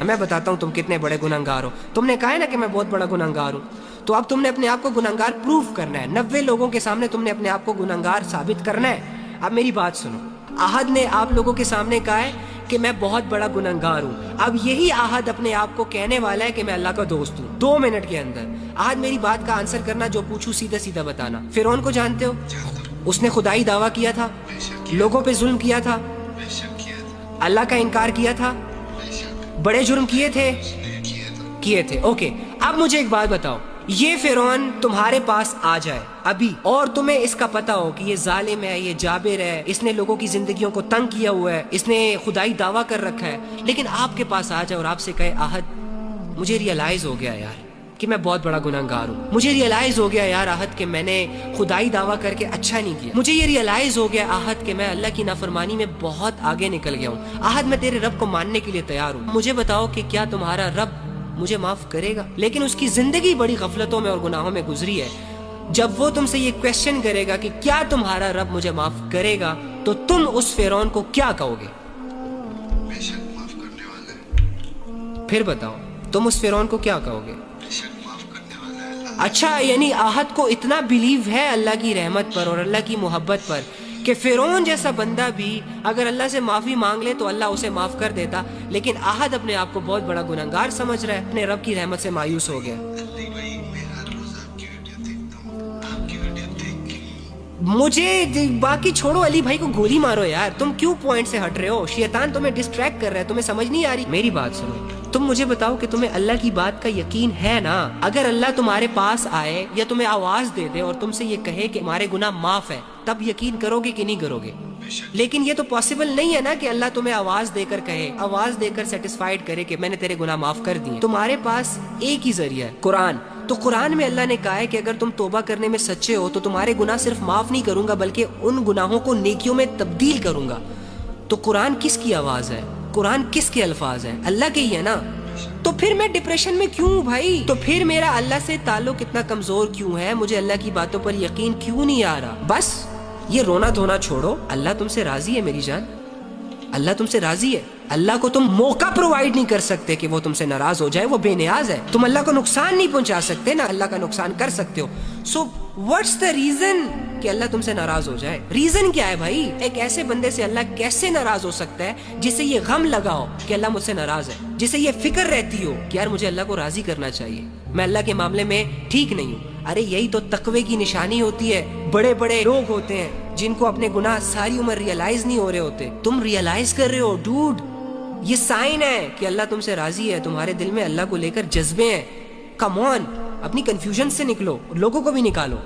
میں بتاتا ہوں تم کتنے بڑے گنہگار ہو. تم نے کہا ہے نا کہ میں بہت بڑا گنہگار ہوں, تو اب تم نے اپنے آپ کو گنہگار پروف کرنا ہے. 90 لوگوں کے سامنے تم نے اپنے آپ کو گنہگار ثابت کرنا ہے. اب میری بات سنو, احد نے آپ لوگوں کے سامنے کہا ہے کہ میں بہت بڑا گنہگار ہوں. اب یہی احد اپنے آپ کو کہنے والا ہے کہ میں اللہ کا دوست ہوں 2 منٹ کے اندر. احد میری بات کا آنسر کرنا, جو پوچھوں سیدھا سیدھا بتانا. فرعون کو جانتے ہو؟ اس نے خدائی دعویٰ کیا تھا, لوگوں پہ ظلم کیا تھا, اللہ کا انکار کیا تھا, بڑے جرم کیے تھے. اوکے, اب مجھے ایک بات بتاؤ, یہ فرعون تمہارے پاس آ جائے ابھی اور تمہیں اس کا پتہ ہو کہ یہ ظالم ہے, یہ جابر ہے, اس نے لوگوں کی زندگیوں کو تنگ کیا ہوا ہے, اس نے خدائی دعویٰ کر رکھا ہے, لیکن آپ کے پاس آ جائے اور آپ سے کہے احد مجھے ریئلائز ہو گیا یار کہ میں بہت بڑا گنہگار ہوں, مجھے ریئلائز ہو گیا یار احد کہ میں نے خدائی دعویٰ کر کے اچھا نہیں کیا, مجھے یہ ریئلائز ہو گیا احد کہ میں اللہ کی نافرمانی میں بہت آگے نکل گیا ہوں. احد میں تیرے رب کو ماننے کے لیے تیار ہوں, مجھے بتاؤ کہ کیا تمہارا رب مجھے معاف کرے گا؟ لیکن اس کی زندگی بڑی غفلتوں میں اور گناہوں میں گزری ہے. جب وہ تم سے یہ کویسچن کرے گا کہ کیا تمہارا رب مجھے معاف کرے گا, تو تم اس فرعون کو کیا کہو گے؟ بے شک معاف کرنے والا ہے. پھر بتاؤ تم اس فرعون کو کیا کہو گے؟ بے شک معاف کرنے والا ہے اللہ. اچھا, یعنی احد کو اتنا بلیو ہے اللہ کی رحمت پر اور اللہ کی محبت پر کہ فرعون جیسا بندہ بھی اگر اللہ سے معافی مانگ لے تو اللہ اسے معاف کر دیتا, لیکن احد اپنے آپ کو بہت بڑا گنہگار سمجھ رہا ہے, اپنے رب کی رحمت سے مایوس ہو گیا. علی بھائی میں ہر روز آپ کی ویڈیو دیکھتا ہوں, آپ کی ویڈیو دیکھ کے مجھے باقی چھوڑو, علی بھائی کو گولی مارو یار, تم کیوں پوائنٹ سے ہٹ رہے ہو؟ شیطان تمہیں ڈسٹریکٹ کر رہا ہے, تمہیں سمجھ نہیں آ رہی. میری بات سنو, تم مجھے بتاؤ کہ تمہیں اللہ کی بات کا یقین ہے نا؟ اگر اللہ تمہارے پاس آئے یا تمہیں آواز دے دے اور تم سے یہ کہے کہ ہمارے گناہ معاف ہے, تب یقین کرو گے کہ نہیں کرو گے؟ لیکن یہ تو پاسبل نہیں ہے نا کہ اللہ تمہیں آواز دے کر کہے, آواز دے کر سیٹسفائیڈ کرے کہ میں نے تیرے گناہ معاف کر دیے. تمہارے پاس ایک ہی ذریعہ ہے, قرآن. تو قرآن میں اللہ نے کہا ہے کہ اگر تم توبہ کرنے میں سچے ہو تو تمہارے گناہ صرف معاف نہیں کروں گا بلکہ ان گناہوں کو نیکیوں میں تبدیل کروں گا. تو قرآن کس کی آواز ہے؟ قرآن کس کے الفاظ ہیں؟ اللہ کے ہی ہے نا. تو پھر میں ڈپریشن میں کیوں ہوں بھائی؟ تو پھر میرا اللہ سے تعلق اتنا کمزور کیوں ہے؟ مجھے اللہ کی باتوں پر یقین کیوں نہیں آ رہا؟ بس یہ رونا دھونا چھوڑو, اللہ تم سے راضی ہے میری جان, اللہ تم سے راضی ہے. اللہ کو تم موقع پرووائڈ نہیں کر سکتے کہ وہ تم سے ناراض ہو جائے, وہ بے نیاز ہے. تم اللہ کو نقصان نہیں پہنچا سکتے, نہ اللہ کا نقصان کر سکتے ہو. سو واٹس دا ریزن کہ اللہ تم سے ناراض ہو جائے؟ ریزن کیا ہے بھائی؟ ایک ایسے بندے سے اللہ کیسے ناراض ہو سکتا ہے جسے یہ غم لگا ہو کہ اللہ مجھ سے ناراض ہے, جسے یہ فکر رہتی ہو کہ یار مجھے اللہ کو راضی کرنا چاہیے, میں اللہ کے معاملے میں ٹھیک نہیں ہوں. ارے یہی تو تقوی کی نشانی ہوتی ہے. بڑے بڑے لوگ ہوتے ہیں جن کو اپنے گناہ ساری عمر ریئلائز نہیں ہو رہے ہوتے, تم ریئلائز کر رہے ہو ڈوڈ. یہ سائن ہے کہ اللہ تم سے راضی ہے, تمہارے دل میں اللہ کو لے کر جذبے ہیں. کم آن, اپنی کنفیوژن سے نکلو, لوگوں کو بھی نکالو.